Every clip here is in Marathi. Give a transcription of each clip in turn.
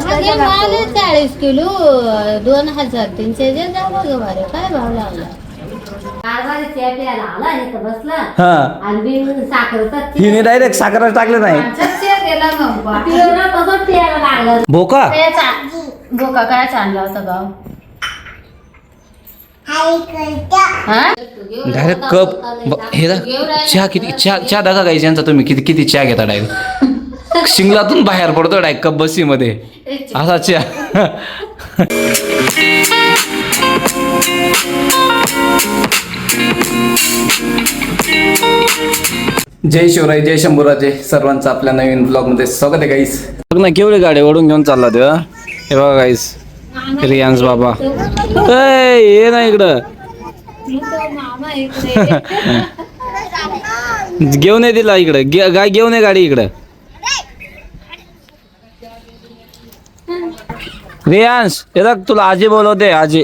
मला 40 किलो 2300 जे जावं ग बारे काय भाव लागला हिने डायरेक्ट साखर टाकलं नाही भोका बोका काय आणला होता गाव डायरेक्ट कप हे चहा किती चहा दाखवा गायची यांचा तुम्ही किती किती चहा घेता डायरेक्ट शिंगलातून बाहेर पडतो डायरेक्ट कप बसीमध्ये असा चहा जय शिवराय जय शंभूराजे सर्वांचं आपल्या नवीन ब्लॉगमध्ये स्वागत आहे गाईस. बघ ना केवढी गाडी ओढून घेऊन चालला तेव्हा हे बघा गाईस रियांस बाबा ये ना इकडं घेऊन ये तिला इकडं गाय घेऊन ये गाडी इकडं रियांश हे बघ तुला आजी बोलवते आजी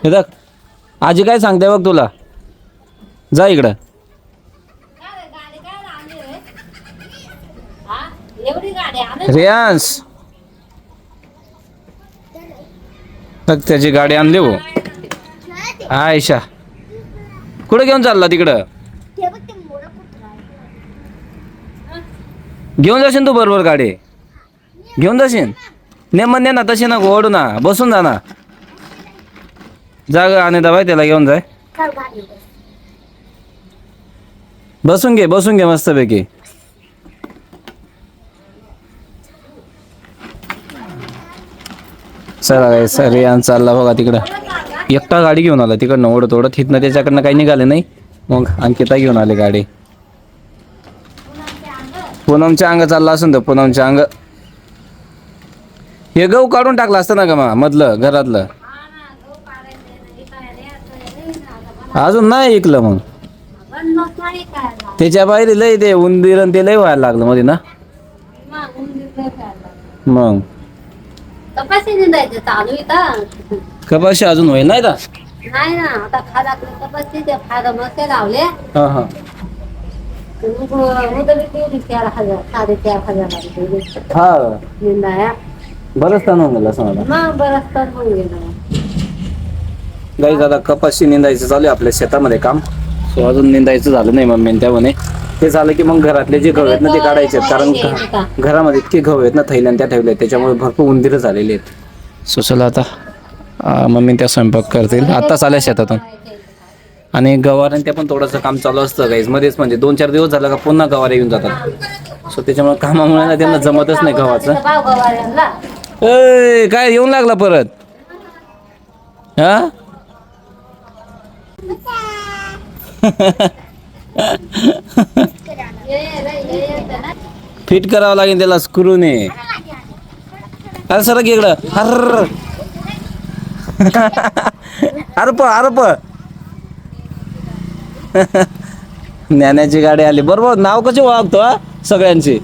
हे बघ आजी काय सांगते बघ तुला जा इकडं रियांश बघ त्याची गाडी आणली हो आयशा कुठे घेऊन चालला तिकडं घेऊन जाशील तू बरोबर गाडी घेऊन जाशील ने म्हणणे ना तशी ना ओढू ना बसून जा ना जागा आणि दबाय त्याला घेऊन जाय बसून घे मस्तपैकी चला काय सर यान चालला बघा तिकडं एकटा गाडी घेऊन आला तिकडनं ओढत ओढत हिथनं त्याच्याकडनं काही निघाले नाही मग अंकिता घेऊन आले गाडी पूनमच्या अंग चालला असून तर पूनमच्या अंग हे गहू काढून टाकलं असतं ना का मा मधलं घरातलं अजून नाही ऐकलं मग त्याच्या बाहेर लय ते उंदीर ते लय व्हायला लागलं मध्ये ना मग कपाशी अजून होईल नाही नाही ना आता खादा कपाशी ते फायदा मस्त लावले हा हा हा बरंच ताण होऊन गेलं असं मला गाईज आता कपाशी निंदायचं चालू आहे आपल्या शेतामध्ये काम सो अजून निंदायचं झालं नाही मम्मी त्या म्हणे ते झालं की मग घरातले जे गहू आहेत ना ते काढायचे कारण घरामध्ये इतके गहू आहेत ना थैल्यान त्या ठेवले त्याच्यामुळे भरपूर उंदीर झालेले आहेत सो चला आता मम्मी त्या स्वयंपाक करतील आत्ताच आल्या शेतातून आणि गवारे त्या पण थोडंसं काम चालू असतं गाईज मध्येच म्हणजे 2-4 दिवस झालं का पुन्हा गवारे येऊन जातात सो त्याच्यामुळे कामामुळे ना त्यांना जमतच नाही गव्हाचं काय येऊन लागला परत हा फिट करावं लागेल त्याला स्क्रूने अरे सर इकडं हर अरप ज्ञानाची गाडी आली बरोबर नाव कशी ओळखतो सगळ्यांची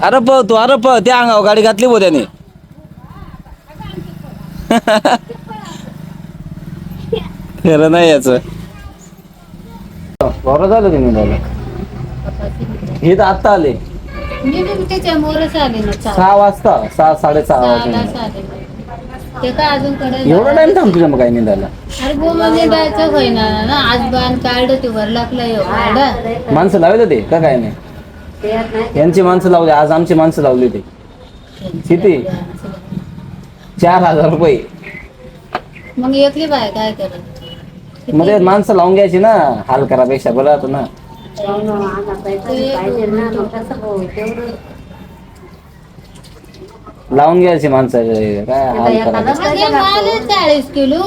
अरप त्या अंगावर गाडी घातली बो त्याने खरं नाही याच बरं झालं तुम्ही झालं हे तर आत्ता आले 6 वाजता 6-6:30 वाजता एवढा टाइम थांबतो मग काय निघायला माणसं लावले ते का काय नाही यांची माणसं लावली आज आमची माणसं लावली होती किती 4,000 रुपये मग एकली बाय काय करत मध्ये माणसं लावून घ्यायची ना हाल करापेक्षा बरं राहतो ना लावून घ्यायची माणसं काय हाल करा 40 किलो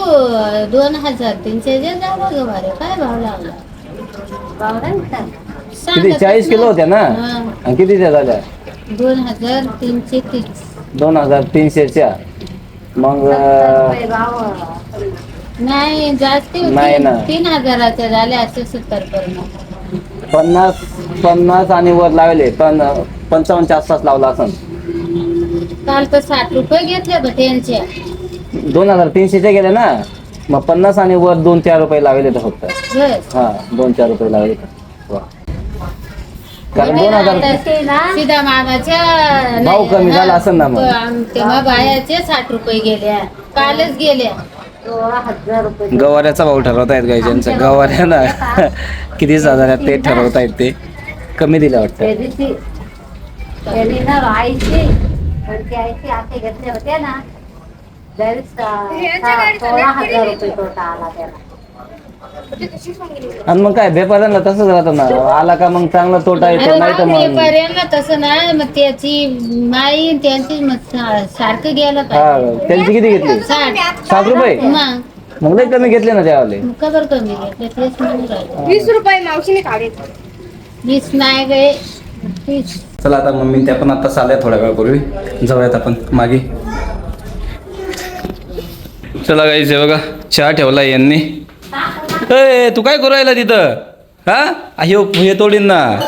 2300 जे जावं ग बारे काय भाव लागला किती 40 किलो होत्या ना आणि कितीच्या झाल्या 2330 2300च्या मग नाही जास्त नाही ना 3000च्या झाल्या 70 पर्यंत 50 आणि वर लावले पण 55च्या आसपास लावला असं काल तर 60 रुपये घेतले बघ त्यांचे 2300च्या गेले ना मग 50 आणि वर 2-4 रुपये लावले तर फक्त हा 2-4 रुपये लावले कारण 2000 सीधा मागाच्या भाव कमी झाला असेल ना मग. तेव्हा बायाचे 60 रुपये गेल्या, कालच गेल्या. गवाऱ्याचा भाव ठरवतायत गाई ज्यांचं गवाऱ्या ना किती हजार ते ठरवतायत ते कमी दिलं वाटतं. होत्या ना 16,000 रुपये तोटा आला त्याला. आणि मग काय व्यापाऱ्यांना तसंच राहतं ना, आला का मग चांगला तोटा येतो, नाही तर मग व्यापाऱ्यांना तसं नाही, मग त्याची माई त्यांची सारखं गेलं हा पाहिजे. त्यांची किती घेतली? 60 रुपये. मग लय कमी घेतले ना त्यावाले. खबर कमी घेतले तेच म्हणून राहिलं. 20 रुपये मावशीने काढले. 20 नाही गे 30. चला आता मम्मी त्या पण आता आल्या थोड्या वेळापूर्वी, जाऊयात आपण मागे. चला गाईस हे बघा चहा ठेवला यांनी. ए तू काय करू राहिला तिथं? हा हे तोडीन ना.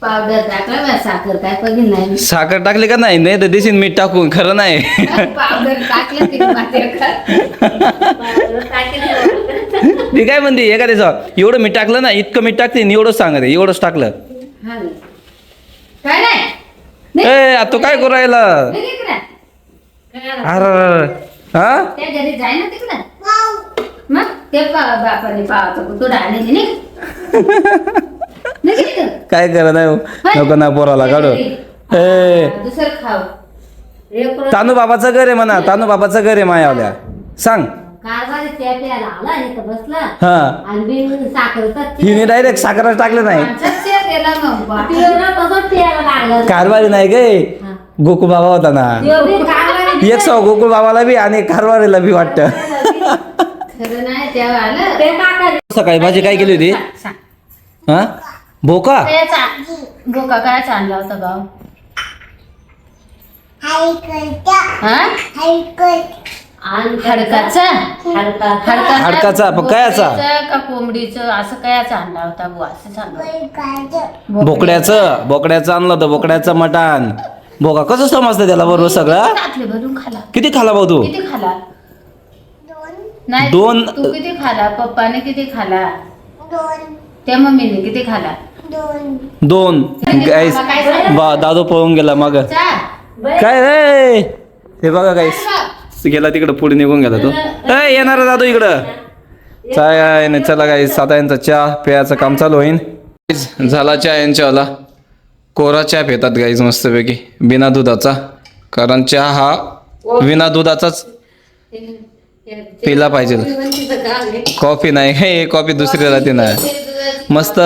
पावडर टाकला बा, साखर काय बघितलं नाही. साखर टाकली का नाही? नाही तर देशील मीठ टाकून, खरं नाही. पावडर टाकलं ते मात्र ती काय म्हणते एखाद्याचं एवढं मीठ टाकलं ना, इतकं मीठ टाकते एवढंच सांगत एवढंच टाकलं. काय नाही ए तू काय करू राहिला? अरे हा त्या घरी जाय ना तिकडं. मग ते बापाने पावाचं तू डाळलेली नाही. काय करा नाही नको ना पोराला काढू. ए दुसरं खाऊ. तानू बाबाचं घर आहे म्हणा, तानू बाबाचं घर आहे मायावल्या. सांग. कारभारी त्या प्यायला आला इथं बसला हा आणि साखर हिने डायरेक्ट साखरच टाकलं नाही. कारभारी नाही गे, गोकुळ बाबा होता ना. एक सौ गोकुळ बाबाला बी आणि कारभारीला बी वाटत. खरं नाही तेव्हा आलं. सकाळी भाजी काय केली होती? हा भोका. बोका काय आणला होता भाऊ? हाडकाचा कायचा? का कोंबडीचं असं कायचं आणला होता बुवा? असं सांग. बोकड्याचं आणलं होतं, बोकड्याचं मटण. बोका कसं समजतं त्याला बरोबर सगळं? टाकले भरून खाला. किती खाला भाऊ तू? किती खाला? नाही दोन. तू किती खाला? पप्पाने किती खाला? त्या मम्मीने किती खाला? 2. गाईस दादू पळून गेला मग. चार. काय रे हे बघा गाईस गेला तिकडं, पुढे निघून गेला तो. येणार दादू इकडं. चाय नाही. चला गाईस आता यांचा चहा प्यायचं काम चालू होईन. झाला चहा यांच्यावाला. कोरा चहा पितात गाईज मस्तपैकी बिना दुधाचा, कारण चहा हा बिना दुधाचाच पिला पाहिजे. कॉफी नाही, हे कॉफी दुसरी राहते ना. मस्त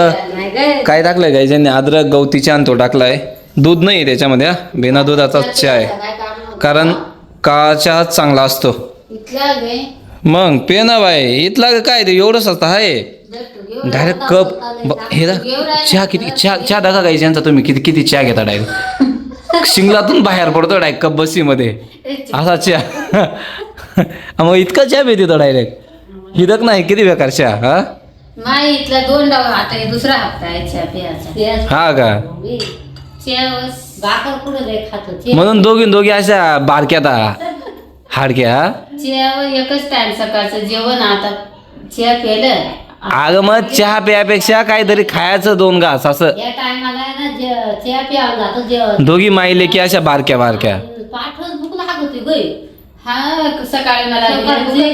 काय टाकलंय गाईज यांनी? अद्रक गवती चहा तो टाकलाय. दूध नाही त्याच्यामध्ये, हा बिना दुधाचा चहा आहे, कारण काळा चहा चांगला असतो. मग पे ना बाय, इथला काय ते एवढंच असतं आहे. डायरेक्ट कप हे चहा किती चहा दाखवा गाईज यांचा. तुम्ही किती चहा घेता डायरेक्ट शिंगलातून बाहेर पडतो डायरेक्ट कप बसीमध्ये असा चहा. मग इतका चहा पितो डायरेक्ट. हिदक नाही किती बेकार चहा. हा नाही इथला 2 डाव आता हे दुसरा हप्ता आहे चहा प्यायचा. हा का? म्हणून दोघी अशा बारक्यात हाडक्या. एकच टाइम सकाळचं जेवण, आता चहा केलं. अगं मग चहा प्यापेक्षा काहीतरी खायचं 2 घास असं. या टायमाला ना चहा प्यावं जातो जेवण. दोघी माईले की अशा बारक्या पाठवत भूक लागत होती गई. हा सकाळी मला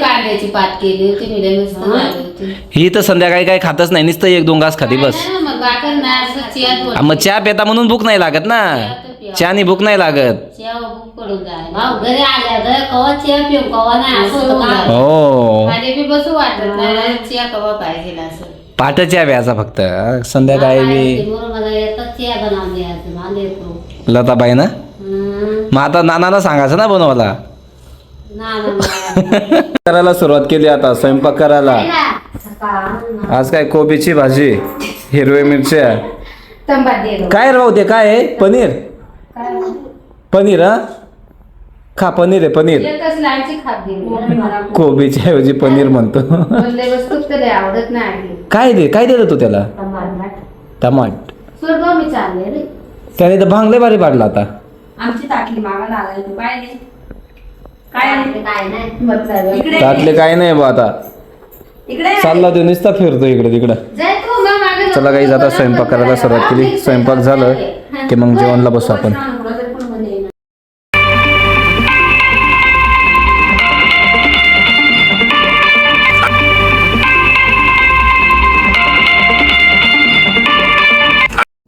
कांद्याची पात केली होती, मी मस्त झाली होती. ही तर संध्याकाळी काही खातच नाही, नुसतं 1-2 घास खाती बस. मग भाकर नाही असं चहा. मग चहा पेता म्हणून भूक नाही लागत ना, चहानी भूक नाही लागत. चहा भूक पडून जाय. भाऊ घरी आल्या तर कवा चहा पिऊ कवा नाही असं होतं का? हो खाली बी बसू वाटत नाही, चहा कवा पाहिजे असं. पाट चहा प्यायचा फक्त, संध्याकाळी बी. मला एकच चहा बनवून द्यायचं मला. लताबाई ना, मग आता नानाला सांगायचं ना बनवायला. करायला सुरुवात केली आता स्वयंपाक करायला. आज काय कोबीची भाजी, हिरव्या मिरच्या. काय रे भाऊ ते काय आहे? पनीर. पनीर हा खा, पनीर आहे पनीर. कोबीच्या ऐवजी पनीर म्हणतो. आवडत नाही. काय दिलं तू त्याला? टमाट. त्याने तर भांगले भारी पाडला आता. आमची ताटली मागायला आलाय तू काय नाही. त्यातले काय नाही बा आता. इकडे चालला तो नुसता फिरतो इकडे तिकडं. चला काही आता स्वयंपाक करायला सुरुवात केली. स्वयंपाक झालं की मग जेवणला बसू आपण.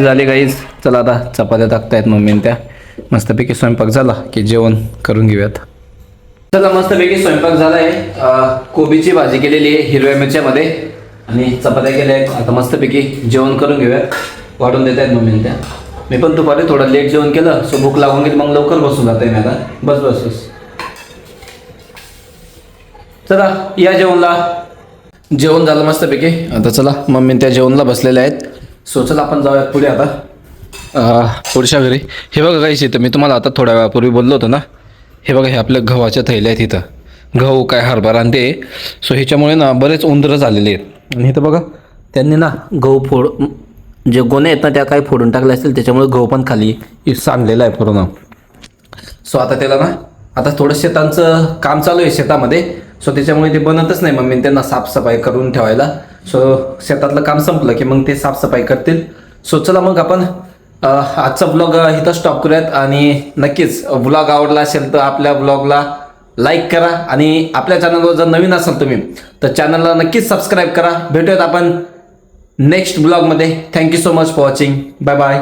झाले गाईज. चला आता चपात्या टाकतायत मम्मी त्या. मस्तपैकी स्वयंपाक झाला की जेवण करून घेऊयात. चला मस्तपैकी स्वयंपाक झालाय. कोबीची भाजी केलेली आहे हिरव्या मिरच्यामध्ये आणि चपात्या केल्या आहेत. आता मस्तपैकी जेवण करून घेऊयात. वाढून देत आहेत मम्मी त्या. मी पण दुपारी थोडं लेट जेवण केलं सो भूक लागून गेली मग लवकर बसून जाते मी आता. बस बस बस. चला या जेवणला. जेवण झालं मस्तपैकी. आता चला मम्मी त्या जेवणला बसलेल्या आहेत. सो चला आपण जाऊयात पुढे आता पुढच्या घरी. हे बघा काहीच इथं मी तुम्हाला आता थोड्या वेळापूर्वी बोललो होतो ना. हे बघा हे आपल्या गव्हाच्या थैल्या आहेत इथं. गहू काय हरभरा आणि ते. सो ह्याच्यामुळे ना बरेच उंदरं झालेले आहेत. आणि इथं बघा त्यांनी ना गहू जे गोणे आहेत ना त्या काही फोडून टाकले असतील त्याच्यामुळे गहू पण खाली सांडलेला आहे पूर्ण. सो आता त्याला ना आता थोडं शेतांचं काम चालू आहे शेतामध्ये. सो त्याच्यामुळे ते बनतच नाही मम्मी त्यांना साफसफाई करून ठेवायला. सो शेतातलं काम संपलं की मग ते साफसफाई करतील. सो चला मग आपण आजचा ब्लॉग इथं स्टॉप करूयात. आणि नक्कीच ब्लॉग आवडला असेल तर आपल्या ब्लॉगला लाईक करा. आणि आपल्या चॅनलवर जर नवीन असाल तुम्ही तर चॅनलला नक्कीच सबस्क्राईब करा. भेटूयात आपण नेक्स्ट ब्लॉगमध्ये. Thank you so much for watching. Bye bye.